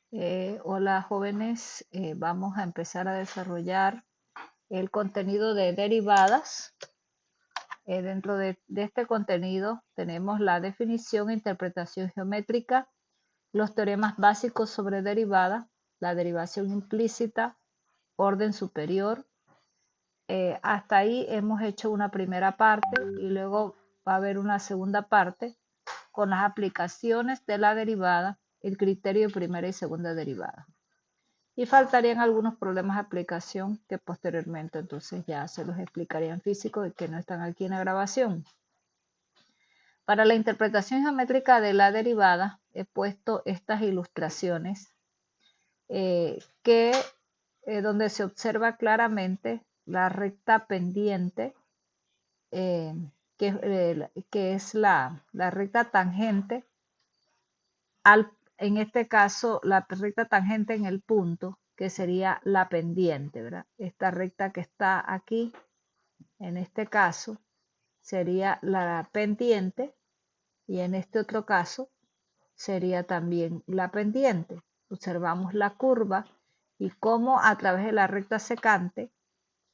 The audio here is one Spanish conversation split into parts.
Hola jóvenes, vamos a empezar a desarrollar el contenido de derivadas. Dentro de este contenido tenemos la definición e interpretación geométrica, los teoremas básicos sobre derivadas, la derivación implícita, orden superior. Hasta ahí hemos hecho una primera parte y luego va a haber una segunda parte con las aplicaciones de la derivada, el criterio de primera y segunda derivada. Y faltarían algunos problemas de aplicación que posteriormente entonces ya se los explicaría en físico y que no están aquí en la grabación. Para la interpretación geométrica de la derivada he puesto estas ilustraciones donde se observa claramente la recta pendiente eh, que es la recta tangente en este caso, la recta tangente en el punto, que sería la pendiente, ¿verdad? Esta recta que está aquí, en este caso, sería la pendiente y en este otro caso sería también la pendiente. Observamos la curva y cómo a través de la recta secante,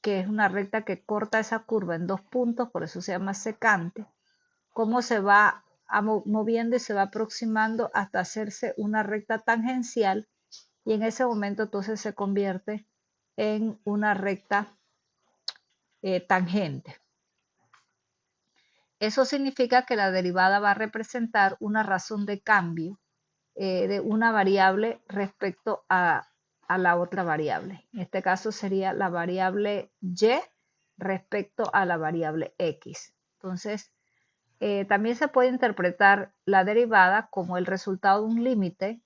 que es una recta que corta esa curva en dos puntos, por eso se llama secante, cómo se va moviendo y se va aproximando hasta hacerse una recta tangencial y en ese momento entonces se convierte en una recta tangente. Eso significa que la derivada va a representar una razón de cambio de una variable respecto a la otra variable. En este caso sería la variable y respecto a la variable x. Entonces, también se puede interpretar la derivada como el resultado de un límite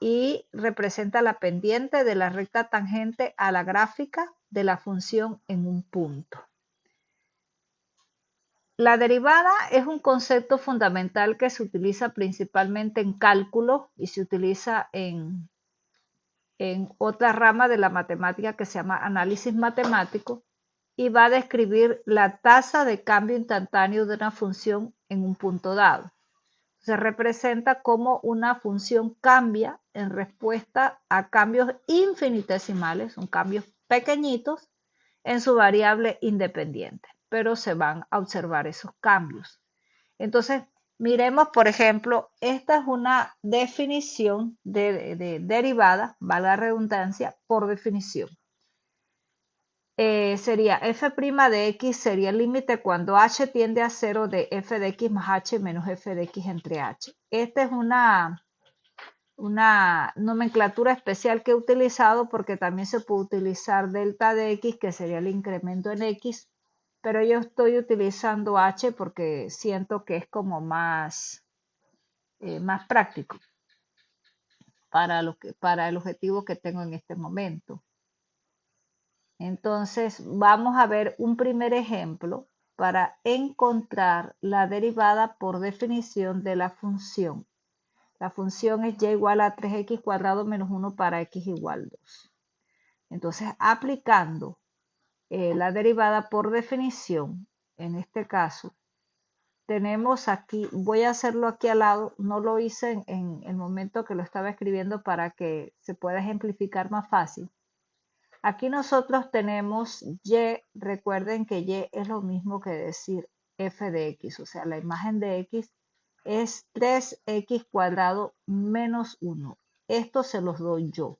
y representa la pendiente de la recta tangente a la gráfica de la función en un punto. La derivada es un concepto fundamental que se utiliza principalmente en cálculo y se utiliza en otra rama de la matemática que se llama análisis matemático y va a describir la tasa de cambio instantáneo de una función en un punto dado. Se representa como una función cambia en respuesta a cambios infinitesimales, son cambios pequeñitos en su variable independiente, pero se van a observar esos cambios. Entonces, miremos, por ejemplo, esta es una definición de derivada, valga la redundancia, por definición. Sería f' de x sería el límite cuando h tiende a 0 de f de x más h menos f de x entre h. Esta es una nomenclatura especial que he utilizado porque también se puede utilizar delta de x, que sería el incremento en x, pero yo estoy utilizando h porque siento que es como más práctico para el objetivo que tengo en este momento. Entonces, vamos a ver un primer ejemplo para encontrar la derivada por definición de la función. La función es y igual a 3x cuadrado menos 1 para x igual 2. Entonces, aplicando la derivada por definición, en este caso, tenemos aquí, voy a hacerlo aquí al lado, no lo hice en el momento que lo estaba escribiendo para que se pueda ejemplificar más fácil. Aquí nosotros tenemos y, recuerden que y es lo mismo que decir f de x, o sea, la imagen de x es 3x cuadrado menos 1. Esto se los doy yo.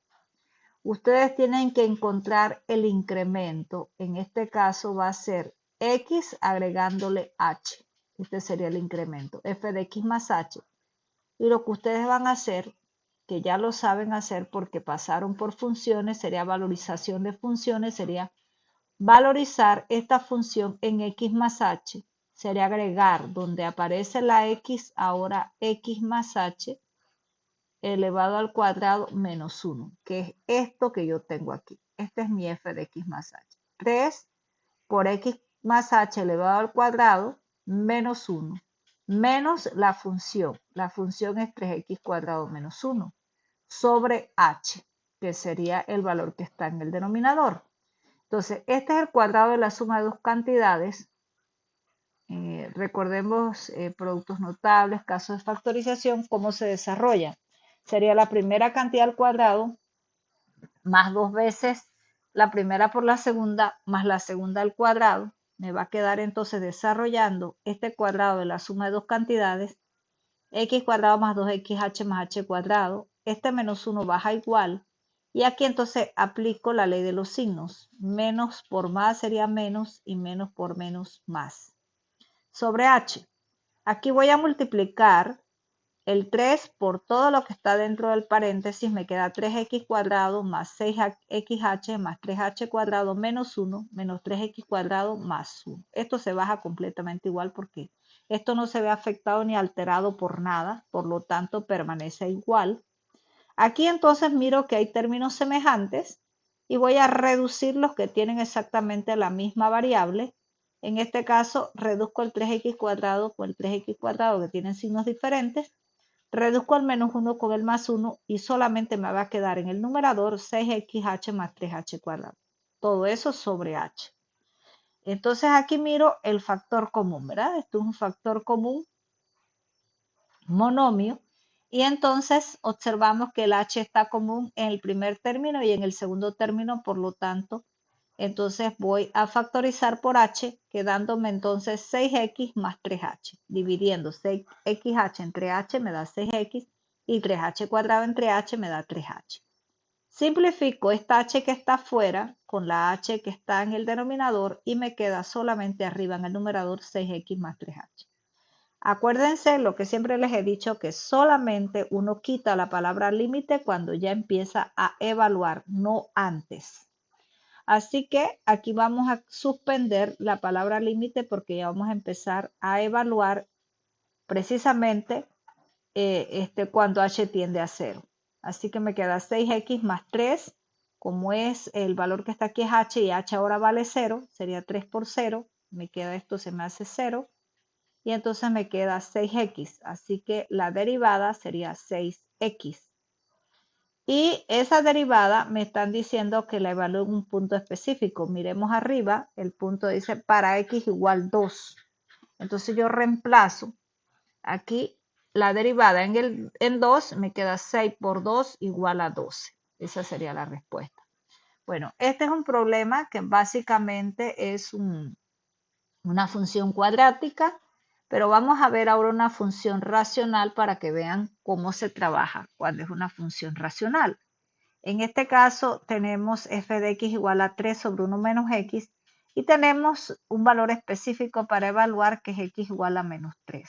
Ustedes tienen que encontrar el incremento. En este caso va a ser x agregándole h. Este sería el incremento, f de x más h. Y lo que ustedes van a hacer, que ya lo saben hacer porque pasaron por funciones, sería valorización de funciones, sería valorizar esta función en x más h, sería agregar donde aparece la x, ahora x más h elevado al cuadrado menos 1, que es esto que yo tengo aquí. Este es mi f de x más h. 3 por x más h elevado al cuadrado menos 1, menos la función. La función es 3x cuadrado menos 1 sobre h, que sería el valor que está en el denominador. Entonces, este es el cuadrado de la suma de dos cantidades. Recordemos productos notables, casos de factorización, cómo se desarrolla. Sería la primera cantidad al cuadrado más 2 veces la primera por la segunda más la segunda al cuadrado. Me va a quedar entonces desarrollando este cuadrado de la suma de dos cantidades, x cuadrado más 2xh más h cuadrado. Este menos 1 baja igual. Y aquí entonces aplico la ley de los signos. Menos por más sería menos y menos por menos más. Sobre h. Aquí voy a multiplicar el 3 por todo lo que está dentro del paréntesis, me queda 3x cuadrado más 6xh más 3h cuadrado menos 1 menos 3x cuadrado más 1. Esto se baja completamente igual porque esto no se ve afectado ni alterado por nada, por lo tanto permanece igual. Aquí entonces miro que hay términos semejantes y voy a reducir los que tienen exactamente la misma variable. En este caso reduzco el 3x cuadrado con el 3x cuadrado que tienen signos diferentes. Reduzco el menos 1 con el más 1 y solamente me va a quedar en el numerador 6xh más 3h cuadrado. Todo eso sobre h. Entonces aquí miro el factor común, ¿verdad? Esto es un factor común monomio y entonces observamos que el h está común en el primer término y en el segundo término, por lo tanto, entonces voy a factorizar por h, quedándome entonces 6x más 3h, dividiendo 6xh entre h me da 6x y 3h cuadrado entre h me da 3h. Simplifico esta h que está afuera con la h que está en el denominador y me queda solamente arriba en el numerador 6x más 3h. Acuérdense lo que siempre les he dicho, que solamente uno quita la palabra límite cuando ya empieza a evaluar, no antes. Así que aquí vamos a suspender la palabra límite porque ya vamos a empezar a evaluar precisamente cuando h tiende a 0. Así que me queda 6x más 3, como es el valor que está aquí es h y h ahora vale 0, sería 3 por 0, me queda esto, se me hace 0 y entonces me queda 6x, así que la derivada sería 6x. Y esa derivada me están diciendo que la evalúo en un punto específico. Miremos arriba, el punto dice para x igual 2. Entonces yo reemplazo aquí la derivada en 2, me queda 6 por 2 igual a 12. Esa sería la respuesta. Bueno, este es un problema que básicamente es una función cuadrática, pero vamos a ver ahora una función racional para que vean cómo se trabaja cuando es una función racional. En este caso tenemos f de x igual a 3 sobre 1 menos x y tenemos un valor específico para evaluar que es x igual a menos 3.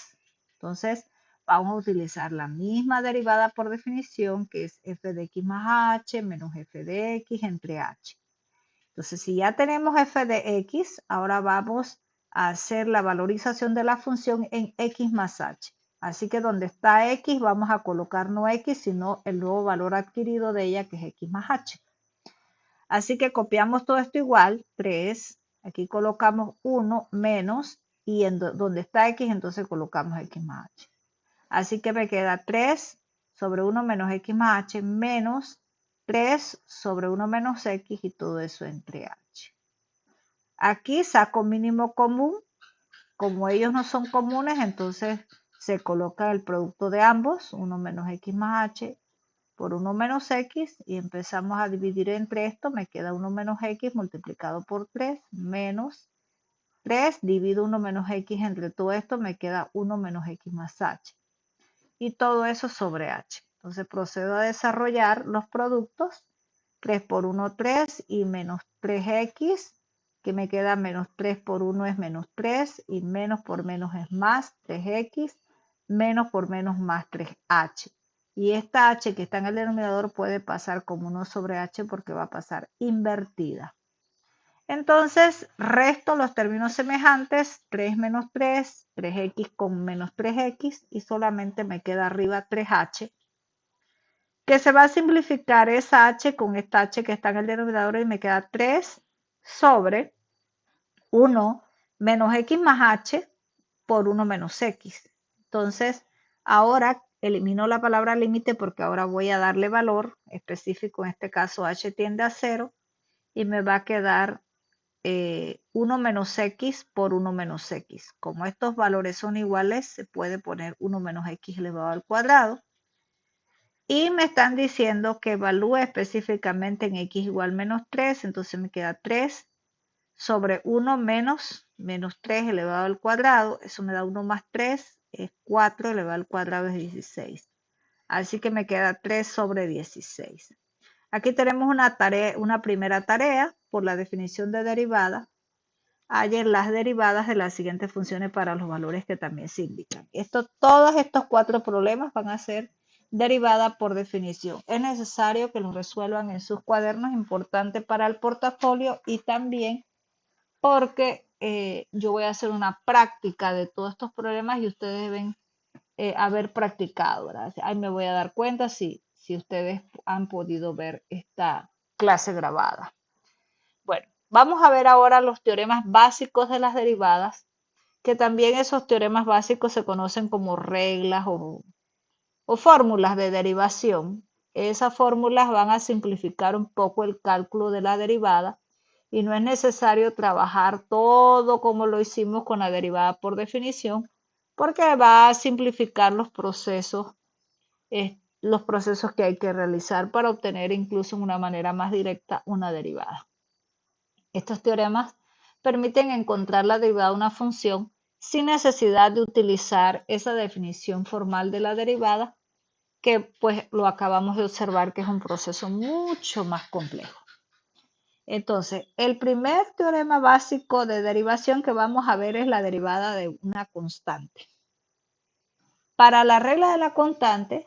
Entonces vamos a utilizar la misma derivada por definición que es f de x más h menos f de x entre h. Entonces si ya tenemos f de x, ahora vamos a hacer la valorización de la función en x más h. Así que donde está x vamos a colocar no x, sino el nuevo valor adquirido de ella, que es x más h. Así que copiamos todo esto igual, 3, aquí colocamos 1 menos, y donde está x entonces colocamos x más h. Así que me queda 3 sobre 1 menos x más h menos 3 sobre 1 menos x y todo eso entre h. Aquí saco mínimo común. Como ellos no son comunes, entonces se coloca el producto de ambos, 1 menos x más h por 1 menos x, y empezamos a dividir entre esto, me queda 1 menos x multiplicado por 3, menos 3, divido 1 menos x entre todo esto, me queda 1 menos x más h. Y todo eso sobre h. Entonces procedo a desarrollar los productos, 3 por 1, 3, y menos 3x, que me queda menos 3 por 1 es menos 3, y menos por menos es más 3x, menos por menos más 3h. Y esta h que está en el denominador puede pasar como 1 sobre h porque va a pasar invertida. Entonces resto los términos semejantes, 3 menos 3, 3x con menos 3x, y solamente me queda arriba 3h, que se va a simplificar esa h con esta h que está en el denominador y me queda 3 sobre 1 menos x más h por 1 menos x. Entonces, ahora elimino la palabra límite porque ahora voy a darle valor específico, en este caso h tiende a 0, y me va a quedar 1 menos x por 1 menos x. Como estos valores son iguales, se puede poner 1 menos x elevado al cuadrado. Y me están diciendo que evalúe específicamente en x igual menos 3, entonces me queda 3 sobre 1 menos 3 elevado al cuadrado, eso me da 1 más 3, es 4 elevado al cuadrado es 16. Así que me queda 3 sobre 16. Aquí tenemos una primera tarea por la definición de derivada. Hallen las derivadas de las siguientes funciones para los valores que también se indican. Todos estos 4 problemas van a ser derivadas por definición. Es necesario que los resuelvan en sus cuadernos, importante para el portafolio y también porque yo voy a hacer una práctica de todos estos problemas y ustedes deben haber practicado, ¿verdad? Ahí me voy a dar cuenta si ustedes han podido ver esta clase grabada. Bueno, vamos a ver ahora los teoremas básicos de las derivadas, que también esos teoremas básicos se conocen como reglas o fórmulas de derivación. Esas fórmulas van a simplificar un poco el cálculo de la derivada y no es necesario trabajar todo como lo hicimos con la derivada por definición, porque va a simplificar los procesos que hay que realizar para obtener incluso de una manera más directa una derivada. Estos teoremas permiten encontrar la derivada de una función sin necesidad de utilizar esa definición formal de la derivada, que pues lo acabamos de observar que es un proceso mucho más complejo. Entonces, el primer teorema básico de derivación que vamos a ver es la derivada de una constante. Para la regla de la constante,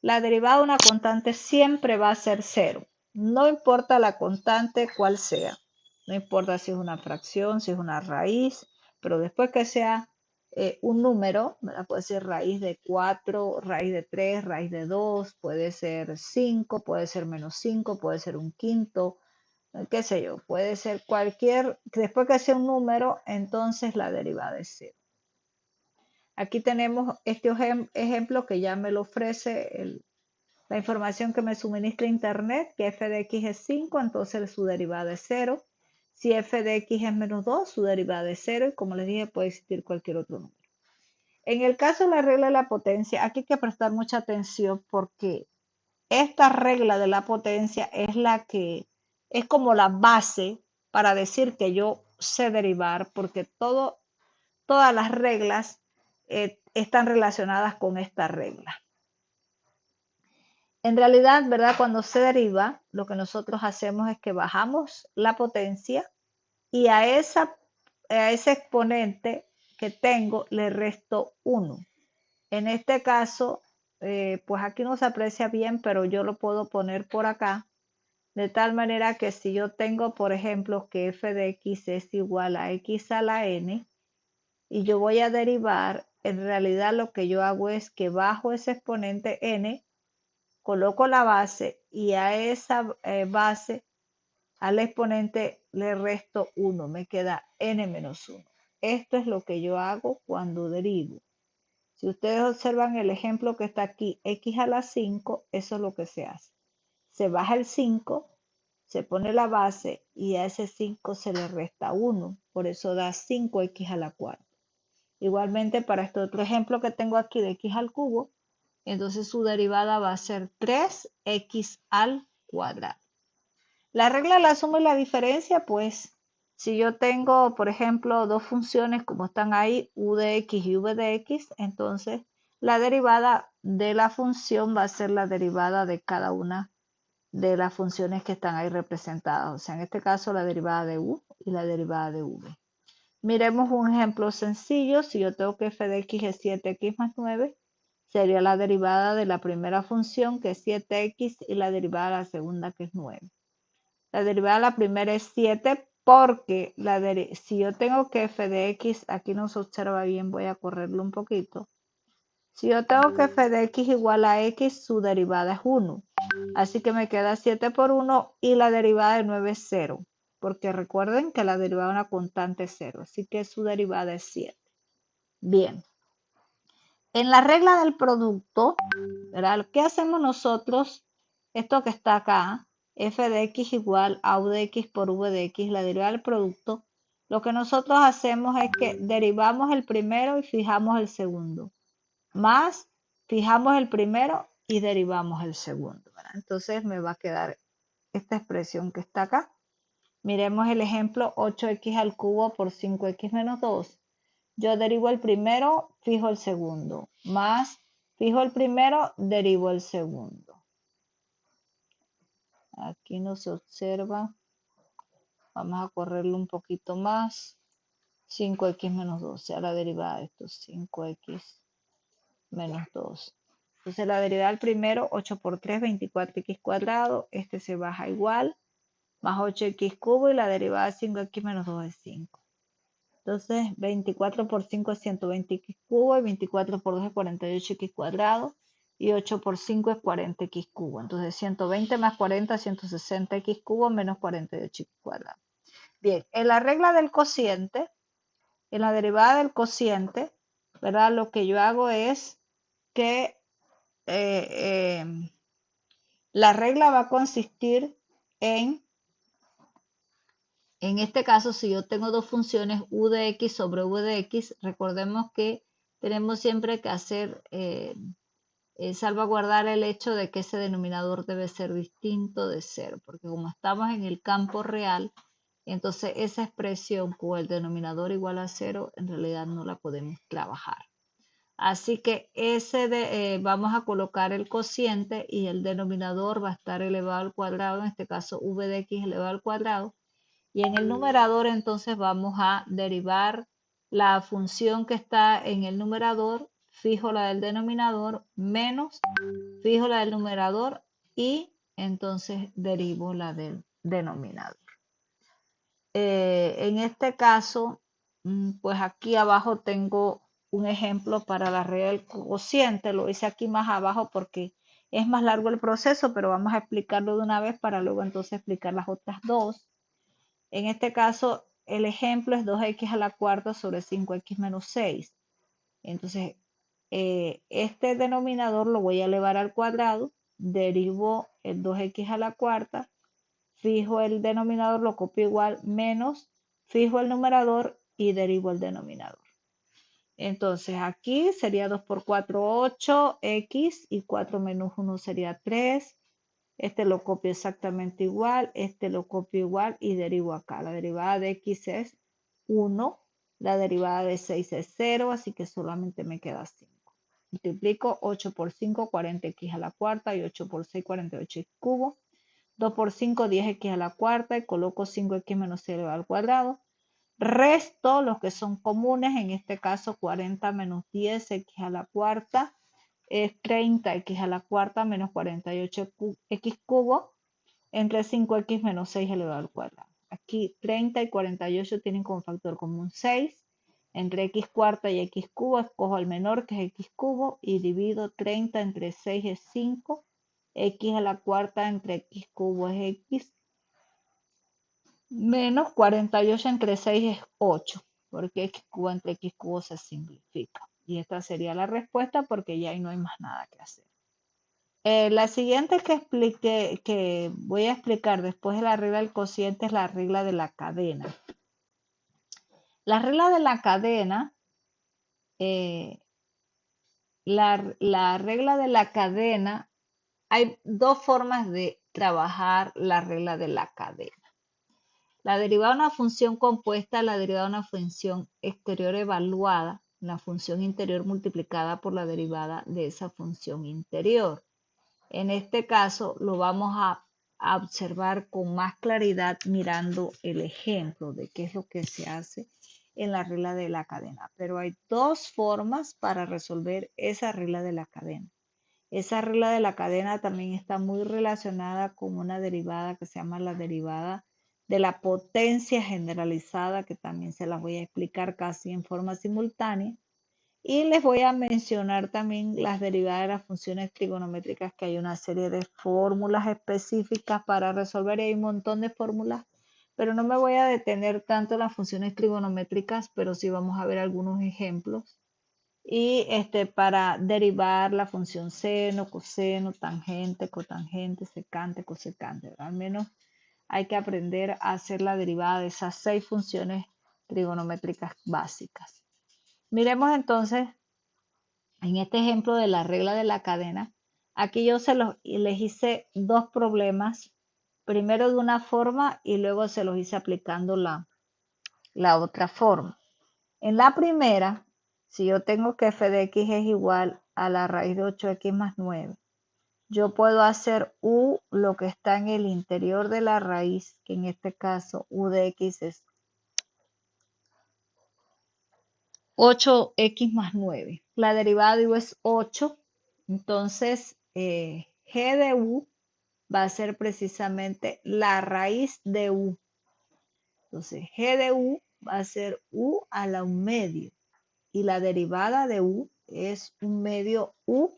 la derivada de una constante siempre va a ser cero. No importa la constante cuál sea. No importa si es una fracción, si es una raíz, pero después que sea un número, ¿verdad? Puede ser raíz de 4, raíz de 3, raíz de 2, puede ser 5, puede ser menos 5, puede ser un quinto, qué sé yo, puede ser cualquier, después que sea un número, entonces la derivada es cero. Aquí tenemos este ejemplo que ya me lo ofrece la información que me suministra Internet, que f de x es 5, entonces su derivada es 0. Si f de x es menos 2, su derivada es 0 y como les dije puede existir cualquier otro número. En el caso de la regla de la potencia, aquí hay que prestar mucha atención porque esta regla de la potencia es la que es como la base para decir que yo sé derivar, porque todas las reglas están relacionadas con esta regla. En realidad, ¿verdad? Cuando se deriva, lo que nosotros hacemos es que bajamos la potencia y a ese exponente que tengo le resto 1. En este caso, pues aquí no se aprecia bien, pero yo lo puedo poner por acá, de tal manera que si yo tengo, por ejemplo, que f de x es igual a x a la n, y yo voy a derivar, en realidad lo que yo hago es que bajo ese exponente n, coloco la base y a esa base, al exponente le resto 1, me queda n menos 1. Esto es lo que yo hago cuando derivo. Si ustedes observan el ejemplo que está aquí, x a la 5, eso es lo que se hace. Se baja el 5, se pone la base y a ese 5 se le resta 1, por eso da 5x a la cuarta. Igualmente para este otro ejemplo que tengo aquí de x al cubo, entonces su derivada va a ser 3x al cuadrado. La regla de la suma y la diferencia, pues si yo tengo, por ejemplo, dos funciones como están ahí, u de x y v de x, entonces la derivada de la función va a ser la derivada de cada una de las funciones que están ahí representadas. O sea, en este caso la derivada de u y la derivada de v. Miremos un ejemplo sencillo. Si yo tengo que f de x es 7x más 9, sería la derivada de la primera función que es 7x y la derivada de la segunda que es 9. La derivada de la primera es 7 porque si yo tengo que f de x, aquí no se observa bien, voy a correrlo un poquito. Si yo tengo que f de x igual a x, su derivada es 1. Así que me queda 7 por 1 y la derivada de 9 es 0. Porque recuerden que la derivada de una constante es 0. Así que su derivada es 7. Bien. En la regla del producto, ¿verdad? ¿Qué hacemos nosotros? Esto que está acá, f de x igual a u de x por v de x, la derivada del producto. Lo que nosotros hacemos es que derivamos el primero y fijamos el segundo. Más, fijamos el primero y derivamos el segundo, ¿verdad? Entonces me va a quedar esta expresión que está acá. Miremos el ejemplo 8x al cubo por 5x menos 2. Yo derivo el primero, fijo el segundo, más fijo el primero, derivo el segundo. Aquí no se observa. Vamos a correrlo un poquito más. 5x menos 2, o sea, la derivada de esto, 5x menos 2. Entonces la derivada del primero, 8 por 3, 24x cuadrado. Este se baja igual, más 8x cubo y la derivada de 5x menos 2 es 5. Entonces 24 por 5 es 120x cubo y 24 por 2 es 48x cuadrado y 8 por 5 es 40x cubo. Entonces 120 más 40, 160x cubo menos 48x cuadrado. Bien, en la regla del cociente, en la derivada del cociente, ¿verdad? Lo que yo hago es que la regla va a consistir en este caso, si yo tengo dos funciones u de x sobre v de x, recordemos que tenemos siempre que hacer, salvaguardar el hecho de que ese denominador debe ser distinto de 0, porque como estamos en el campo real, entonces esa expresión con el denominador igual a 0, en realidad no la podemos trabajar. Así que vamos a colocar el cociente y el denominador va a estar elevado al cuadrado, en este caso v de x elevado al cuadrado. Y en el numerador entonces vamos a derivar la función que está en el numerador, fijo la del denominador, menos fijo la del numerador y entonces derivo la del denominador. En este caso, pues aquí abajo tengo un ejemplo para la regla del cociente. Lo hice aquí más abajo porque es más largo el proceso, pero vamos a explicarlo de una vez para luego entonces explicar las otras dos. En este caso, el ejemplo es 2x a la cuarta sobre 5x menos 6. Entonces, este denominador lo voy a elevar al cuadrado, derivo el 2x a la cuarta, fijo el denominador, lo copio igual, menos, fijo el numerador y derivo el denominador. Entonces, aquí sería 2 por 4, 8, x, y 4 menos 1 sería 3. Este lo copio exactamente igual, este lo copio igual y derivo acá. La derivada de x es 1, la derivada de 6 es 0, así que solamente me queda 5. Multiplico 8 por 5, 40x a la cuarta y 8 por 6, 48x cubo. 2 por 5, 10x a la cuarta y coloco 5x menos 0 al cuadrado. Resto los que son comunes, en este caso 40 menos 10x a la cuarta es 30x a la cuarta menos 48x cubo entre 5x menos 6 elevado al cuadrado. Aquí 30 y 48 tienen como factor común 6. Entre x cuarta y x cubo escojo el menor, que es x cubo, y divido 30 entre 6 es 5. X a la cuarta entre x cubo es x. Menos 48 entre 6 es 8, porque x cubo entre x cubo se simplifica. Y esta sería la respuesta porque ya ahí no hay más nada que hacer. La siguiente que voy a explicar después de la regla del cociente es la regla de la cadena. La regla de la cadena, la regla de la cadena, hay dos formas de trabajar la regla de la cadena. La derivada de una función compuesta, la derivada de una función exterior evaluada, la función interior multiplicada por la derivada de esa función interior. En este caso lo vamos a observar con más claridad mirando el ejemplo de qué es lo que se hace en la regla de la cadena. Pero hay dos formas para resolver esa regla de la cadena. Esa regla de la cadena también está muy relacionada con una derivada que se llama la derivada de la potencia generalizada, que también se las voy a explicar casi en forma simultánea. Y les voy a mencionar también las derivadas de las funciones trigonométricas, que hay una serie de fórmulas específicas para resolver y hay un montón de fórmulas, pero no me voy a detener tanto en las funciones trigonométricas, pero sí vamos a ver algunos ejemplos. Y para derivar la función seno, coseno, tangente, cotangente, secante, cosecante, ¿verdad? Al menos hay que aprender a hacer la derivada de esas 6 funciones trigonométricas básicas. Miremos entonces en este ejemplo de la regla de la cadena, Aquí yo les hice dos problemas, primero de una forma y luego se los hice aplicando la otra forma. En la primera, si yo tengo que f de x es igual a la raíz de 8x más 9, yo puedo hacer u lo que está en el interior de la raíz, que en este caso u de x es 8x más 9. La derivada de u es 8, entonces g de u va a ser precisamente la raíz de u. Entonces g de u va a ser u a la 1 medio y la derivada de u es 1 medio u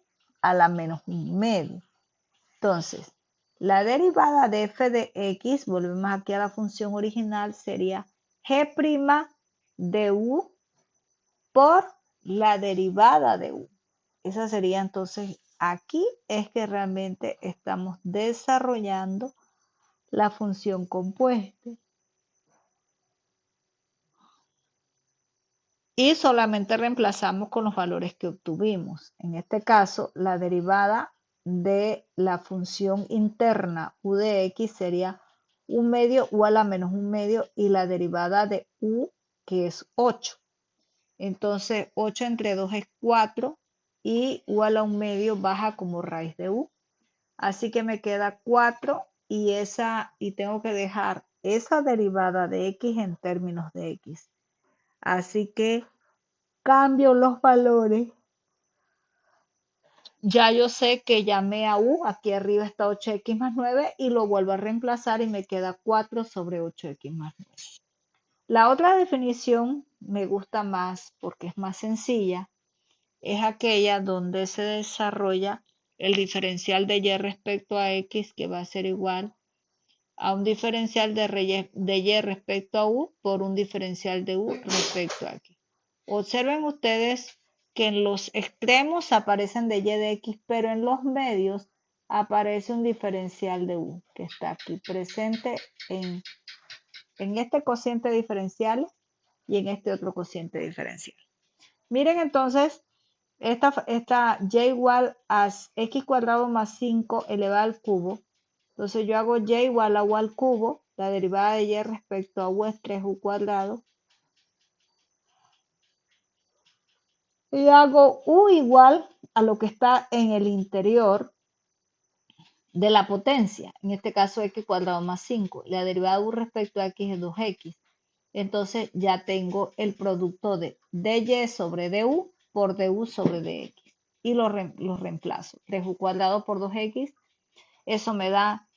a la menos 1 medio. Entonces, la derivada de f de x, volvemos aquí a la función original, sería g' de u por la derivada de u. Esa sería entonces, aquí es que realmente estamos desarrollando la función compuesta. Y solamente reemplazamos con los valores que obtuvimos. En este caso, la derivada de la función interna u de x sería 1 medio u a la menos 1 medio y la derivada de u, que es 8. Entonces, 8 entre 2 es 4 y u a la 1 medio baja como raíz de u. Así que me queda 4 y tengo que dejar esa derivada de x en términos de x. Así que cambio los valores. Ya yo sé que llamé a u, aquí arriba está 8x más 9 y lo vuelvo a reemplazar y me queda 4 sobre 8x más 9. La otra definición me gusta más porque es más sencilla, es aquella donde se desarrolla el diferencial de y respecto a x, que va a ser igual a un diferencial de y respecto a u por un diferencial de u respecto a x. Observen ustedes que en los extremos aparecen de y de x, pero en los medios aparece un diferencial de u que está aquí presente en este cociente diferencial y en este otro cociente diferencial. Miren entonces, esta y igual a x cuadrado más 5 elevado al cubo. Entonces yo hago y igual a u al cubo, la derivada de y respecto a u es 3u cuadrado. Y hago u igual a lo que está en el interior de la potencia, en este caso x cuadrado más 5. La derivada de u respecto a x es 2x. Entonces ya tengo el producto de dy sobre du por du sobre dx. Y lo reemplazo. 3u cuadrado por 2x, eso me da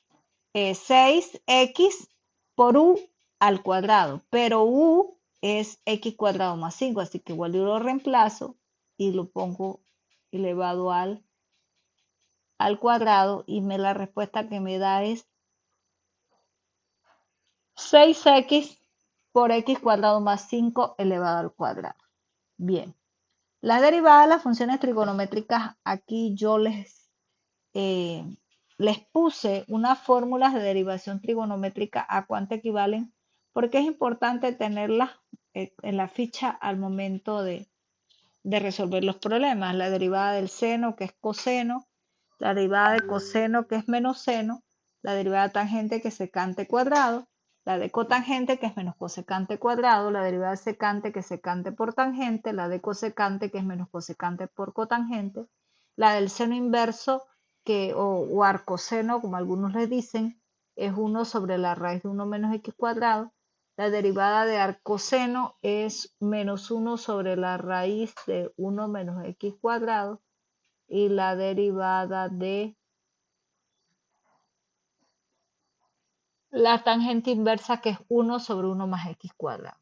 6x por u al cuadrado. Pero u es x cuadrado más 5, así que igual yo lo reemplazo y lo pongo elevado al cuadrado y la respuesta que me da es 6x por x cuadrado más 5 elevado al cuadrado. Bien, la derivada de las funciones trigonométricas, aquí yo les puse unas fórmulas de derivación trigonométrica a cuánto equivalen, porque es importante tenerlas en la ficha al momento de resolver los problemas. La derivada del seno, que es coseno, la derivada de coseno, que es menos seno, la derivada de tangente, que es secante cuadrado, la de cotangente, que es menos cosecante cuadrado, la derivada de secante, que es secante por tangente, la de cosecante, que es menos cosecante por cotangente, la del seno inverso, o arcoseno, como algunos le dicen, es 1 sobre la raíz de 1 menos x cuadrado. La derivada de arcoseno es menos 1 sobre la raíz de 1 menos x cuadrado. Y la derivada de la tangente inversa, que es 1 sobre 1 más x cuadrado.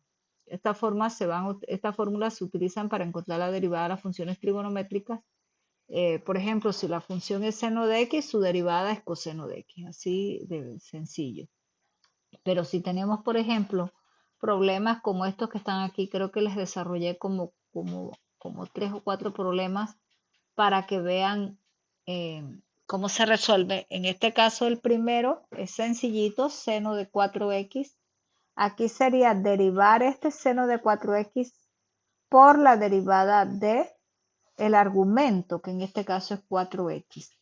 Estas fórmulas se utilizan para encontrar la derivada de las funciones trigonométricas. Por ejemplo, si la función es seno de x, su derivada es coseno de x. Así de sencillo. Pero si tenemos, por ejemplo, problemas como estos que están aquí, creo que les desarrollé como 3 o 4 problemas para que vean cómo se resuelve. En este caso, el primero es sencillito, seno de 4x. Aquí sería derivar este seno de 4x por la derivada de el argumento, que en este caso es 4x.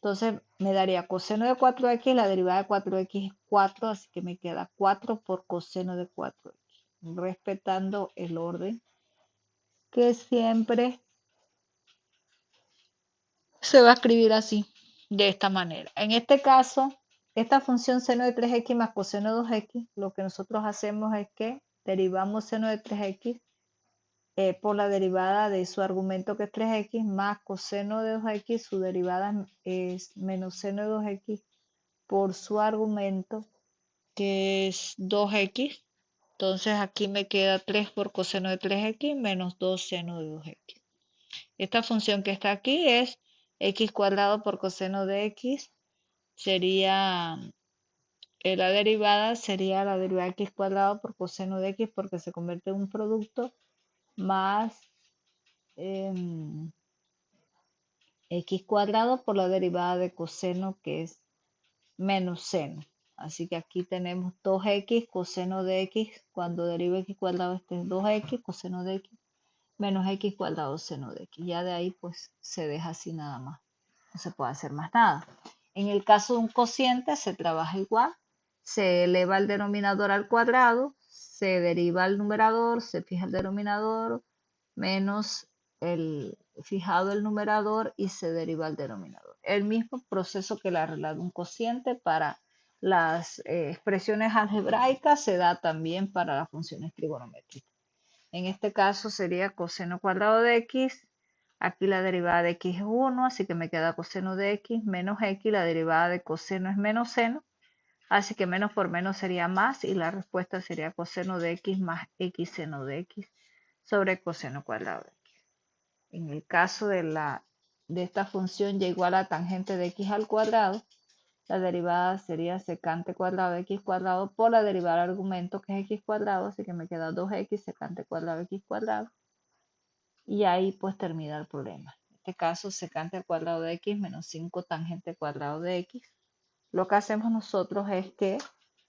Entonces me daría coseno de 4x, la derivada de 4x es 4, así que me queda 4 por coseno de 4x, respetando el orden que siempre se va a escribir así, de esta manera. En este caso, esta función seno de 3x más coseno de 2x, lo que nosotros hacemos es que derivamos seno de 3x por la derivada de su argumento que es 3x más coseno de 2x, su derivada es menos seno de 2x por su argumento que es 2x. Entonces aquí me queda 3 por coseno de 3x menos 2 seno de 2x. Esta función que está aquí es x cuadrado por coseno de x. Sería la derivada, sería la derivada de x cuadrado por coseno de x porque se convierte en un producto más x cuadrado por la derivada de coseno que es menos seno. Así que aquí tenemos 2x coseno de x. Cuando deriva x cuadrado, este es 2x coseno de x menos x cuadrado seno de x. Ya de ahí pues se deja así nada más. No se puede hacer más nada. En el caso de un cociente se trabaja igual. Se eleva el denominador al cuadrado, se deriva el numerador, se fija el denominador menos el fijado el numerador y se deriva el denominador. El mismo proceso que la regla de un cociente para las expresiones algebraicas se da también para las funciones trigonométricas. En este caso sería coseno cuadrado de x. Aquí la derivada de x es 1, así que me queda coseno de x menos x. La derivada de coseno es menos seno, así que menos por menos sería más y la respuesta sería coseno de x más x seno de x sobre coseno cuadrado de x. En el caso de esta función y igual a tangente de x al cuadrado, la derivada sería secante cuadrado de x cuadrado por la derivada del argumento que es x cuadrado, así que me queda 2x secante cuadrado de x cuadrado. Y ahí pues termina el problema. En este caso, secante al cuadrado de x menos 5 tangente al cuadrado de x. Lo que hacemos nosotros es que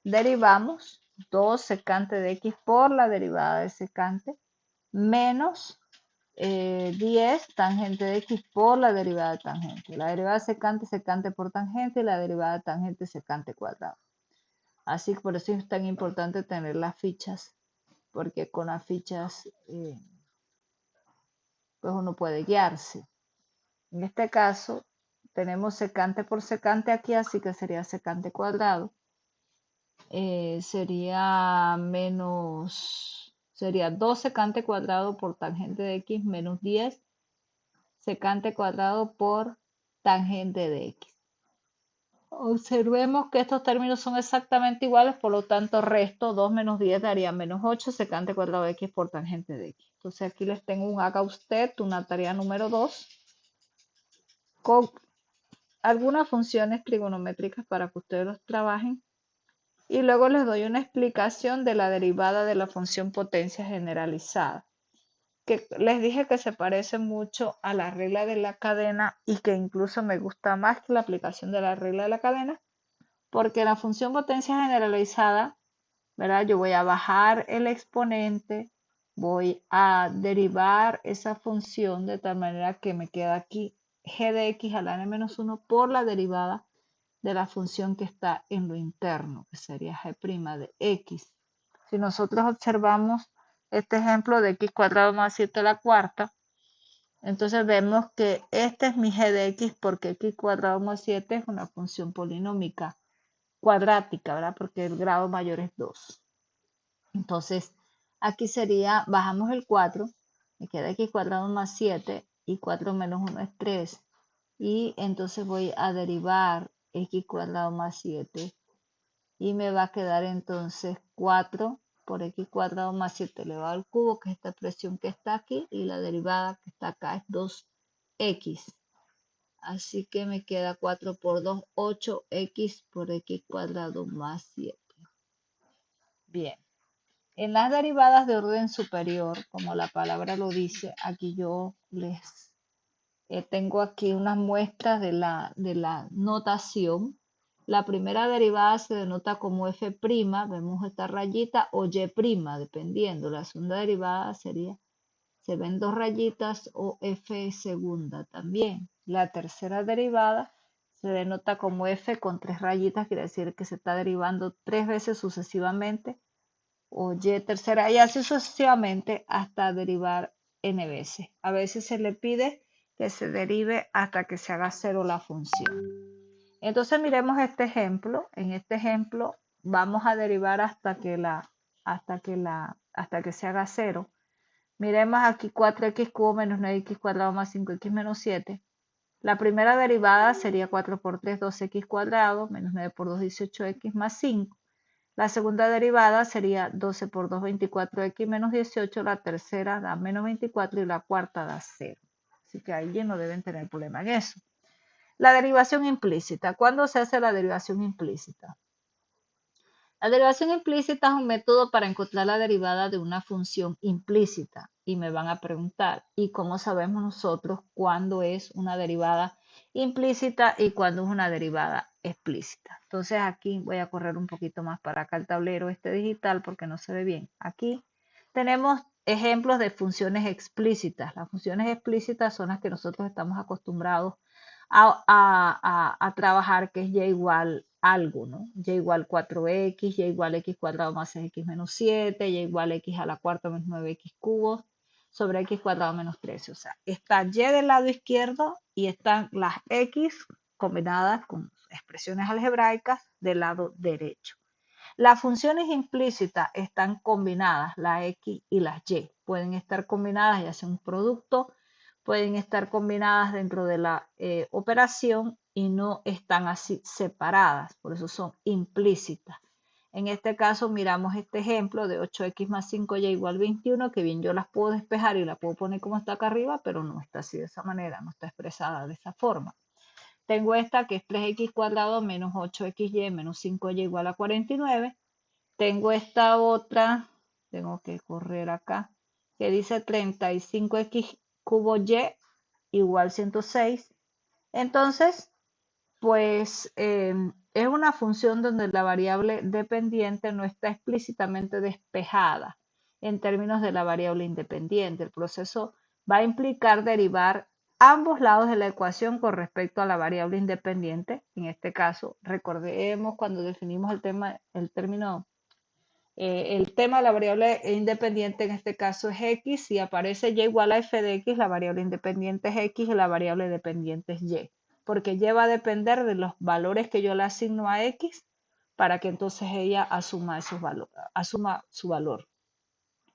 derivamos 2 secante de x por la derivada de secante menos 10 tangente de x por la derivada de tangente. La derivada de secante, secante por tangente y la derivada de tangente, secante cuadrado. Así que por eso es tan importante tener las fichas, porque con las fichas pues uno puede guiarse. En este caso tenemos secante por secante aquí, así que sería secante cuadrado. Sería 2 secante cuadrado por tangente de x menos 10 secante cuadrado por tangente de x. Observemos que estos términos son exactamente iguales, por lo tanto resto 2 menos 10 daría menos 8 secante cuadrado de x por tangente de x. Entonces aquí les tengo un haga usted, una tarea número 2 con algunas funciones trigonométricas para que ustedes los trabajen y luego les doy una explicación de la derivada de la función potencia generalizada, que les dije que se parece mucho a la regla de la cadena y que incluso me gusta más que la aplicación de la regla de la cadena, porque la función potencia generalizada, ¿verdad? Yo voy a bajar el exponente, voy a derivar esa función de tal manera que me queda aquí g de x a la n-1 por la derivada de la función que está en lo interno, que sería g' de x. Si nosotros observamos este ejemplo de x cuadrado más 7 a la cuarta, entonces vemos que este es mi g de x porque x cuadrado más 7 es una función polinómica cuadrática, ¿verdad? Porque el grado mayor es 2. Entonces, aquí sería, bajamos el 4, me queda x cuadrado más 7 y 4 menos 1 es 3. Y entonces voy a derivar x cuadrado más 7 y me va a quedar entonces 4 por x cuadrado más 7 elevado al cubo, que es esta expresión que está aquí, y la derivada que está acá es 2x. Así que me queda 4 por 2, 8x por x cuadrado más 7. Bien. En las derivadas de orden superior, como la palabra lo dice, aquí yo les tengo aquí unas muestras de la notación. La primera derivada se denota como f', vemos esta rayita, o y', dependiendo. La segunda derivada sería, se ven dos rayitas, o f segunda también. La tercera derivada se denota como f con 3 rayitas, quiere decir que se está derivando 3 veces sucesivamente, o y tercera, y así sucesivamente hasta derivar n veces. A veces se le pide que se derive hasta que se haga cero la función. Entonces miremos este ejemplo. En este ejemplo vamos a derivar hasta que se haga cero. Miremos aquí 4x cubo menos 9x cuadrado más 5x menos 7. La primera derivada sería 4 por 3, 2x cuadrado, menos 9 por 2, 18x más 5. La segunda derivada sería 12 por 2, 24x menos 18. La tercera da menos 24 y la cuarta da 0. Así que ahí no deben tener problema en eso. La derivación implícita. ¿Cuándo se hace la derivación implícita? La derivación implícita es un método para encontrar la derivada de una función implícita. Y me van a preguntar, ¿y cómo sabemos nosotros cuándo es una derivada implícita y cuándo es una derivada explícita? Entonces aquí voy a correr un poquito más para acá el tablero este digital porque no se ve bien. Aquí tenemos ejemplos de funciones explícitas. Las funciones explícitas son las que nosotros estamos acostumbrados a trabajar, que es y igual algo, ¿no? Y igual 4x, y igual x cuadrado más 6x menos 7, y igual x a la cuarta menos 9x cubos sobre x cuadrado menos 13. O sea, está y del lado izquierdo y están las x combinadas con expresiones algebraicas del lado derecho. Las funciones implícitas están combinadas, la x y las y. Pueden estar combinadas y hacen un producto, pueden estar combinadas dentro de la operación y no están así separadas, por eso son implícitas. En este caso miramos este ejemplo de 8x más 5y igual 21, que bien yo las puedo despejar y la puedo poner como está acá arriba, pero no está así de esa manera, no está expresada de esa forma. Tengo esta que es 3x cuadrado menos 8xy menos 5y igual a 49. Tengo esta otra, tengo que correr acá, que dice 35x cubo y igual 106. Entonces, pues es una función donde la variable dependiente no está explícitamente despejada en términos de la variable independiente. El proceso va a implicar derivar ambos lados de la ecuación con respecto a la variable independiente. En este caso, recordemos cuando definimos el tema de la variable independiente en este caso es x. Si aparece y igual a f de x, la variable independiente es x y la variable dependiente es y, porque y va a depender de los valores que yo le asigno a x para que entonces ella asuma su valor,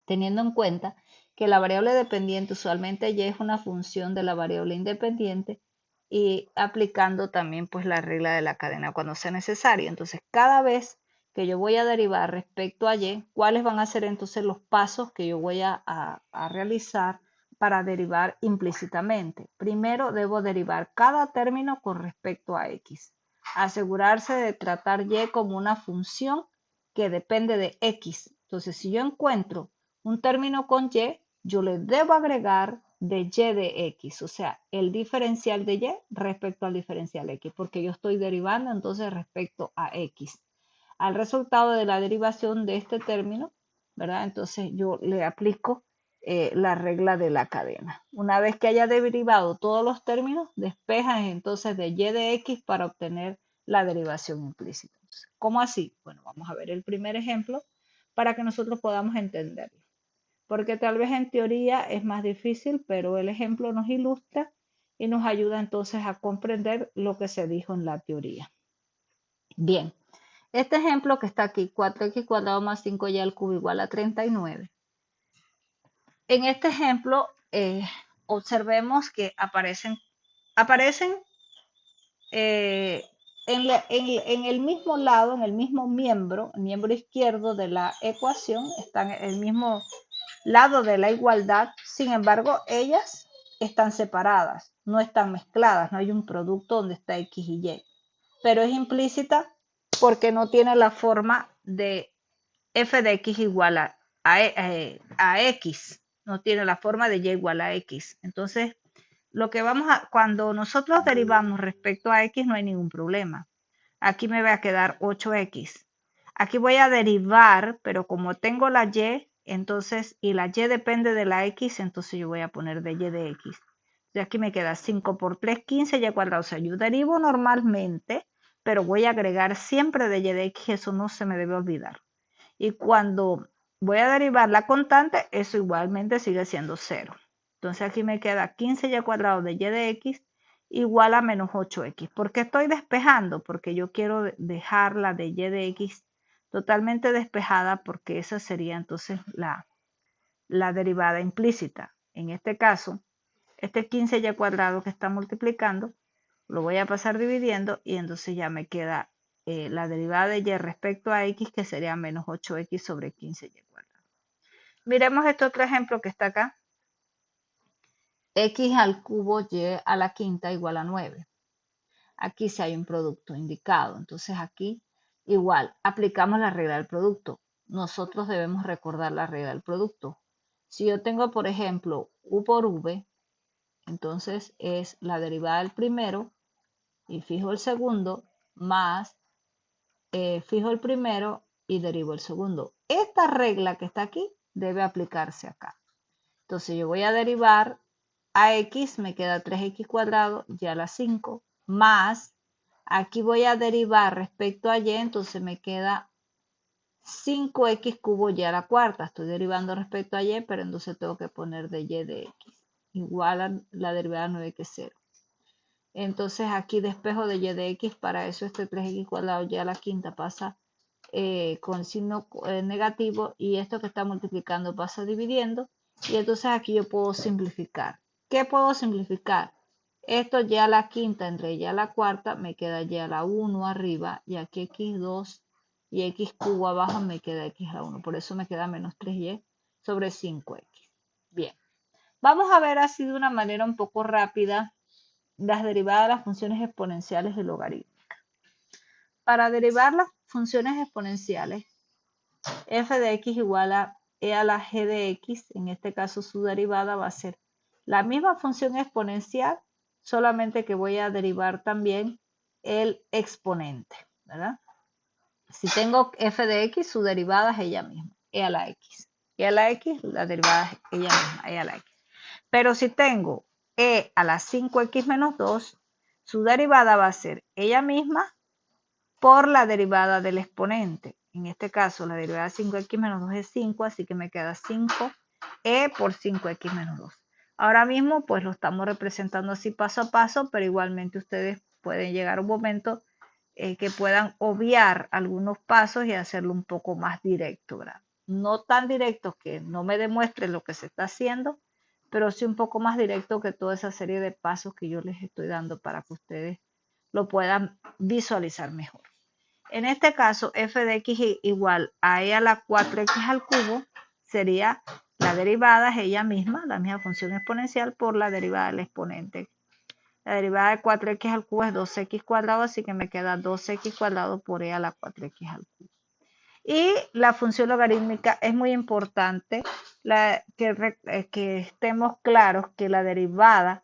teniendo en cuenta que la variable dependiente usualmente y es una función de la variable independiente y aplicando también pues la regla de la cadena cuando sea necesario. Entonces cada vez que yo voy a derivar respecto a y, ¿cuáles van a ser entonces los pasos que yo voy a realizar para derivar implícitamente? Primero debo derivar cada término con respecto a x. Asegurarse de tratar y como una función que depende de x. Entonces si yo encuentro un término con y, yo le debo agregar de y de x, o sea, el diferencial de y respecto al diferencial x, porque yo estoy derivando entonces respecto a x. Al resultado de la derivación de este término, ¿verdad? Entonces yo le aplico la regla de la cadena. Una vez que haya derivado todos los términos, despejan entonces de y de x para obtener la derivación implícita. ¿Cómo así? Bueno, vamos a ver el primer ejemplo para que nosotros podamos entenderlo. Porque tal vez en teoría es más difícil, pero el ejemplo nos ilustra y nos ayuda entonces a comprender lo que se dijo en la teoría. Bien, este ejemplo que está aquí, 4x cuadrado más 5y al cubo igual a 39. En este ejemplo, observemos que aparecen en el mismo lado, en el mismo miembro izquierdo de la ecuación, están en el mismo lado de la igualdad. Sin embargo, ellas están separadas, no están mezcladas, no hay un producto donde está x y y, pero es implícita porque no tiene la forma de f de x igual a x, no tiene la forma de y igual a x. Entonces, cuando nosotros derivamos respecto a x no hay ningún problema. Aquí me va a quedar 8x. Aquí voy a derivar, pero como tengo la y, entonces, y la y depende de la x, entonces yo voy a poner de y de x. Y aquí me queda 5 por 3, 15 y cuadrado. O sea, yo derivo normalmente, pero voy a agregar siempre de y de x, eso no se me debe olvidar. Y cuando voy a derivar la constante, eso igualmente sigue siendo 0. Entonces aquí me queda 15 y cuadrado de y de x igual a menos 8x. ¿Por qué estoy despejando? Porque yo quiero dejar la de y de x totalmente despejada, porque esa sería entonces la derivada implícita. En este caso, este 15 y cuadrado que está multiplicando, lo voy a pasar dividiendo y entonces ya me queda la derivada de y respecto a x, que sería menos 8x sobre 15y cuadrado. Miremos este otro ejemplo que está acá. X al cubo y a la quinta igual a 9. Aquí sí hay un producto indicado. Entonces aquí igual aplicamos la regla del producto. Nosotros debemos recordar la regla del producto. Si yo tengo, por ejemplo, u por v, entonces es la derivada del primero y fijo el segundo más fijo el primero y derivo el segundo. Esta regla que está aquí debe aplicarse acá. Entonces yo voy a derivar a x, me queda 3x cuadrado y a la 5, más, aquí voy a derivar respecto a y, entonces me queda 5x cubo y a la cuarta. Estoy derivando respecto a y, pero entonces tengo que poner de y de x, igual a la derivada 9 que es 0. Entonces aquí despejo de y de x, para eso este 3x cuadrado y a la quinta pasa con signo negativo y esto que está multiplicando pasa dividiendo y entonces aquí yo puedo simplificar. ¿Qué puedo simplificar? Esto y a la quinta entre y a la cuarta me queda y a la 1 arriba y aquí x2 y x cubo abajo me queda x a la 1. Por eso me queda menos 3y sobre 5x. Bien, vamos a ver así de una manera un poco rápida las derivadas de las funciones exponenciales y logarítmicas. Para derivar las funciones exponenciales, f de x igual a e a la g de x, en este caso su derivada va a ser la misma función exponencial, solamente que voy a derivar también el exponente, ¿verdad? Si tengo f de x, su derivada es ella misma, e a la x. E a la x, la derivada es ella misma, e a la x. Pero si tengo e a la 5x menos 2, su derivada va a ser ella misma por la derivada del exponente. En este caso, la derivada de 5x menos 2 es 5, así que me queda 5e por 5x menos 2. Ahora mismo, pues lo estamos representando así paso a paso, pero igualmente ustedes pueden llegar a un momento que puedan obviar algunos pasos y hacerlo un poco más directo, ¿verdad? No tan directo que no me demuestre lo que se está haciendo, pero sí un poco más directo que toda esa serie de pasos que yo les estoy dando para que ustedes lo puedan visualizar mejor. En este caso, f de x igual a e a la 4x al cubo sería la derivada es ella misma, la misma función exponencial por la derivada del exponente. La derivada de 4x al cubo es 2x cuadrado, así que me queda 2x cuadrado por e a la 4x al cubo. Y la función logarítmica es muy importante que estemos claros que la derivada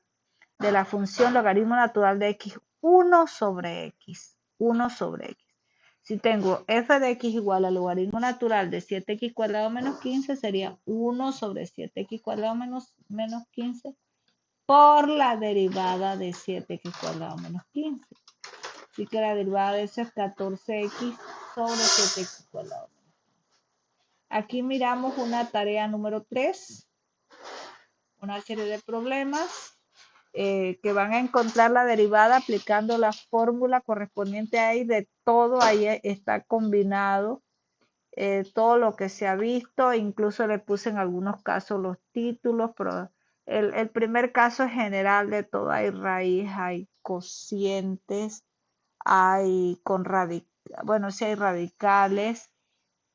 de la función logaritmo natural de x, 1 sobre x. Si tengo f de x igual al logaritmo natural de 7x cuadrado menos 15, sería 1 sobre 7x cuadrado menos 15 por la derivada de 7x cuadrado menos 15. Así que la derivada de eso es 14x sobre 7x cuadrado. Aquí miramos una tarea número 3, una serie de problemas que van a encontrar la derivada aplicando la fórmula correspondiente ahí de todo, ahí está combinado todo lo que se ha visto, incluso le puse en algunos casos los títulos, pero el primer caso es general de todo, hay raíz, hay cocientes, hay bueno, sí hay radicales,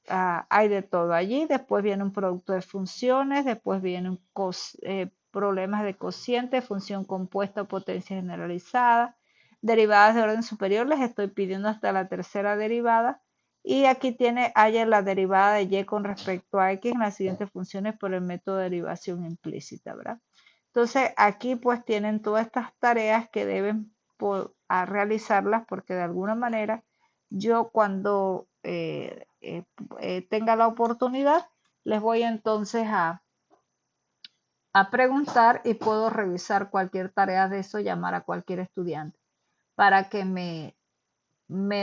hay de todo allí. Después viene un producto de funciones, después vienen problemas de cociente, función compuesta o potencia generalizada, derivadas de orden superior, les estoy pidiendo hasta la tercera derivada. Y aquí hay la derivada de y con respecto a x en las siguientes funciones por el método de derivación implícita, ¿verdad? Entonces aquí pues tienen todas estas tareas que deben a realizarlas, porque de alguna manera yo cuando tenga la oportunidad les voy entonces a preguntar y puedo revisar cualquier tarea de eso, llamar a cualquier estudiante para que me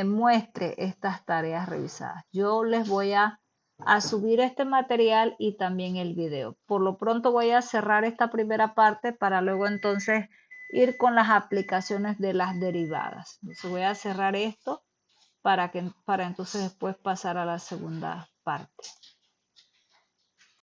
muestre estas tareas revisadas. Yo les voy a subir este material y también el video. Por lo pronto voy a cerrar esta primera parte para luego entonces ir con las aplicaciones de las derivadas. Entonces voy a cerrar esto para entonces después pasar a la segunda parte.